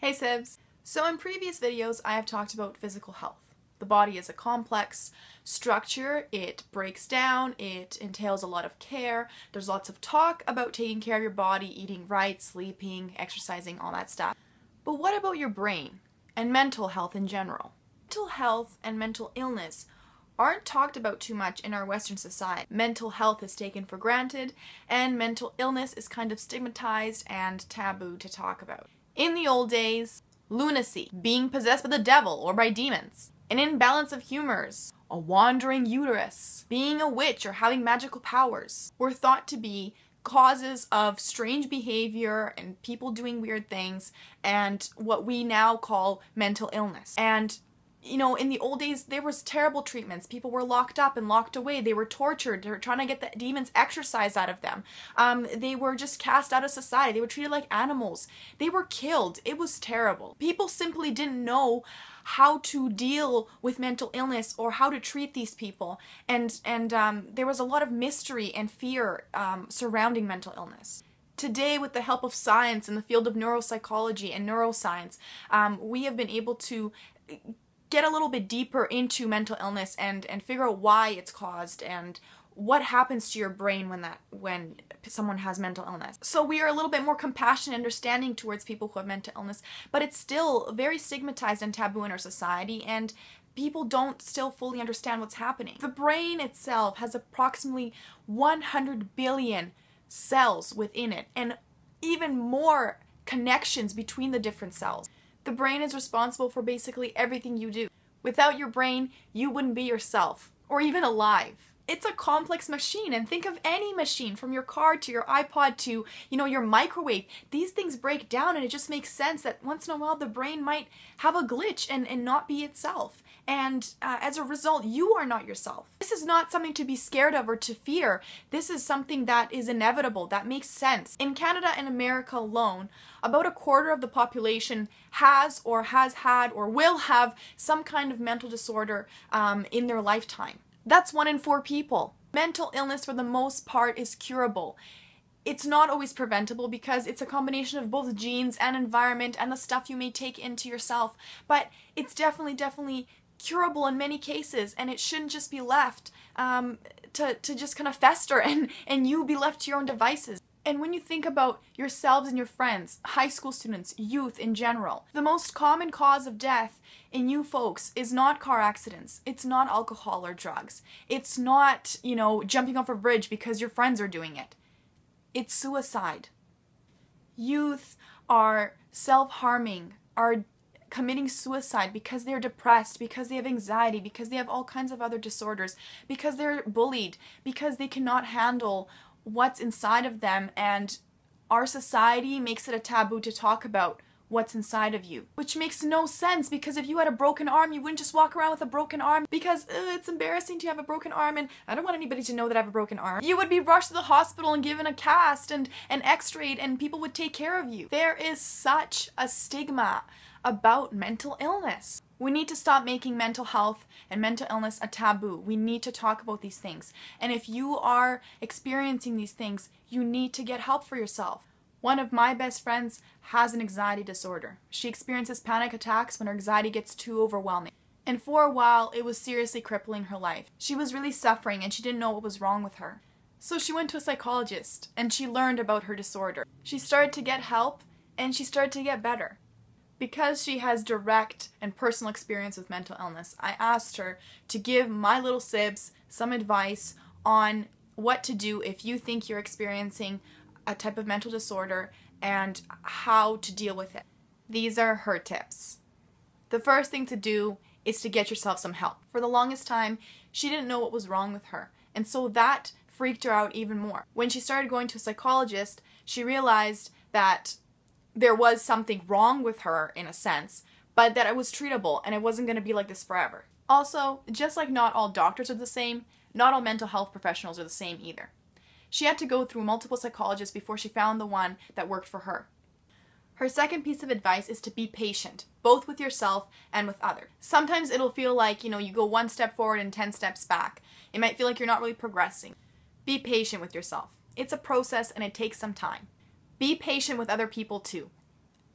Hey Sibs! So in previous videos I have talked about physical health. The body is a complex structure, it breaks down, it entails a lot of care, there's lots of talk about taking care of your body, eating right, sleeping, exercising, all that stuff. But what about your brain and mental health in general? Mental health and mental illness aren't talked about too much in our Western society. Mental health is taken for granted and mental illness is kind of stigmatized and taboo to talk about. In the old days, lunacy, being possessed by the devil or by demons, an imbalance of humors, a wandering uterus, being a witch or having magical powers were thought to be causes of strange behavior and people doing weird things and what we now call mental illness. And you know, in the old days, there was terrible treatments. People were locked up and locked away. They were tortured. They were trying to get the demons exorcised out of them. They were just cast out of society. They were treated like animals. They were killed. It was terrible. People simply didn't know how to deal with mental illness or how to treat these people. And there was a lot of mystery and fear surrounding mental illness. Today, with the help of science in the field of neuropsychology and neuroscience, we have been able to get a little bit deeper into mental illness and figure out why it's caused and what happens to your brain when someone has mental illness. So we are a little bit more compassionate and understanding towards people who have mental illness, but it's still very stigmatized and taboo in our society, and people don't still fully understand what's happening. The brain itself has approximately 100 billion cells within it and even more connections between the different cells. The brain is responsible for basically everything you do. Without your brain, you wouldn't be yourself, or even alive. It's a complex machine, and think of any machine, from your car to your iPod to, your microwave. These things break down, and it just makes sense that once in a while the brain might have a glitch and not be itself. And as a result, you are not yourself. This is not something to be scared of or to fear. This is something that is inevitable, that makes sense. In Canada and America alone, about a quarter of the population has had or will have some kind of mental disorder in their lifetime. That's 1 in 4 people. Mental illness, for the most part, is curable. It's not always preventable because it's a combination of both genes and environment and the stuff you may take into yourself, but it's definitely curable in many cases, and it shouldn't just be left to just kind of fester and you be left to your own devices. And when you think about yourselves and your friends, high school students, youth in general, the most common cause of death in you folks is not car accidents. It's not alcohol or drugs. It's not, jumping off a bridge because your friends are doing it. It's suicide. Youth are self-harming, are committing suicide because they're depressed, because they have anxiety, because they have all kinds of other disorders, because they're bullied, because they cannot handle what's inside of them, and our society makes it a taboo to talk about what's inside of you. Which makes no sense, because if you had a broken arm, you wouldn't just walk around with a broken arm because it's embarrassing to have a broken arm and I don't want anybody to know that I have a broken arm. You would be rushed to the hospital and given a cast and x-rayed, and people would take care of you. There is such a stigma about mental illness. We need to stop making mental health and mental illness a taboo. We need to talk about these things. And if you are experiencing these things, you need to get help for yourself. One of my best friends has an anxiety disorder. She experiences panic attacks when her anxiety gets too overwhelming. And for a while, it was seriously crippling her life. She was really suffering and she didn't know what was wrong with her. So she went to a psychologist and she learned about her disorder. She started to get help and she started to get better. Because she has direct and personal experience with mental illness, I asked her to give my little Sibs some advice on what to do if you think you're experiencing a type of mental disorder and how to deal with it. These are her tips. The first thing to do is to get yourself some help. For the longest time, she didn't know what was wrong with her, and so that freaked her out even more. When she started going to a psychologist, she realized that there was something wrong with her in a sense, but that it was treatable and it wasn't going to be like this forever. Also, just like not all doctors are the same, not all mental health professionals are the same either. She had to go through multiple psychologists before she found the one that worked for her. Her second piece of advice is to be patient, both with yourself and with others. Sometimes it'll feel like, you go 1 step forward and 10 steps back. It might feel like you're not really progressing. Be patient with yourself. It's a process and it takes some time. Be patient with other people too.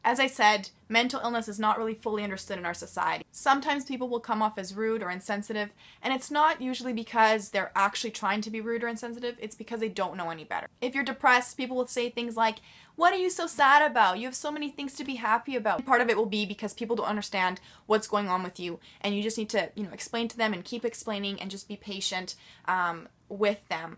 As I said, mental illness is not really fully understood in our society. Sometimes people will come off as rude or insensitive, and it's not usually because they're actually trying to be rude or insensitive, it's because they don't know any better. If you're depressed, people will say things like, "What are you so sad about? You have so many things to be happy about." Part of it will be because people don't understand what's going on with you, and you just need to, explain to them and keep explaining and just be patient with them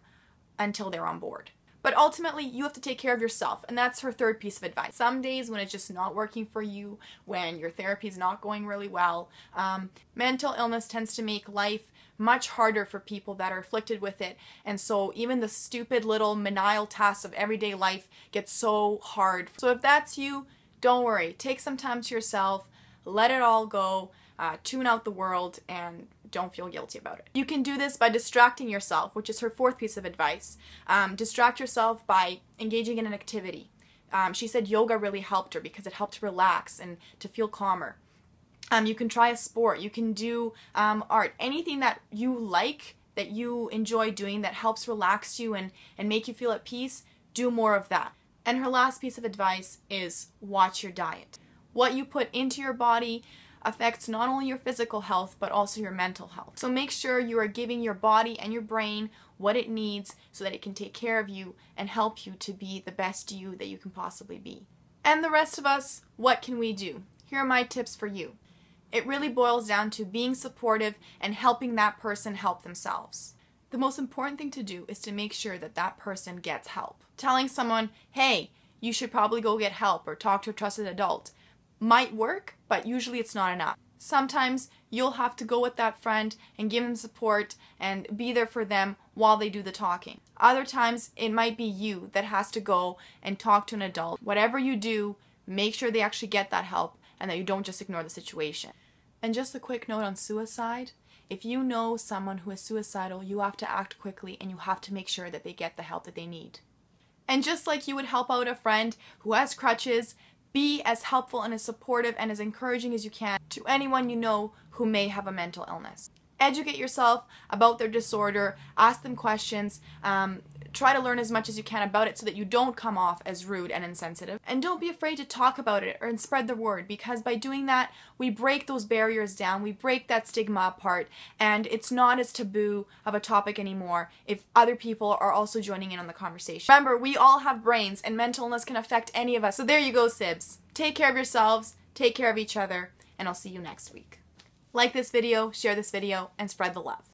until they're on board. But ultimately, you have to take care of yourself, and that's her third piece of advice. Some days when it's just not working for you, when your therapy is not going really well, mental illness tends to make life much harder for people that are afflicted with it, and so even the stupid little menial tasks of everyday life get so hard. So if that's you, don't worry. Take some time to yourself, let it all go, tune out the world, and don't feel guilty about it. You can do this by distracting yourself, which is her fourth piece of advice. Distract yourself by engaging in an activity. She said yoga really helped her because it helped relax and to feel calmer. You can try a sport. You can do art. Anything that you like, that you enjoy doing, that helps relax you and make you feel at peace, do more of that. And her last piece of advice is watch your diet. What you put into your body affects not only your physical health, but also your mental health. So make sure you are giving your body and your brain what it needs so that it can take care of you and help you to be the best you that you can possibly be. And the rest of us, what can we do? Here are my tips for you. It really boils down to being supportive and helping that person help themselves. The most important thing to do is to make sure that that person gets help. Telling someone, hey, you should probably go get help or talk to a trusted adult, might work, but usually it's not enough. Sometimes you'll have to go with that friend and give them support and be there for them while they do the talking. Other times it might be you that has to go and talk to an adult. Whatever you do, make sure they actually get that help and that you don't just ignore the situation. And just a quick note on suicide. If you know someone who is suicidal, you have to act quickly and you have to make sure that they get the help that they need. And just like you would help out a friend who has crutches, be as helpful and as supportive and as encouraging as you can to anyone you know who may have a mental illness. Educate yourself about their disorder, ask them questions, try to learn as much as you can about it so that you don't come off as rude and insensitive. And don't be afraid to talk about it and spread the word, because by doing that, we break those barriers down, we break that stigma apart, and it's not as taboo of a topic anymore if other people are also joining in on the conversation. Remember, we all have brains and mental illness can affect any of us. So there you go, sibs. Take care of yourselves, take care of each other, and I'll see you next week. Like this video, share this video, and spread the love.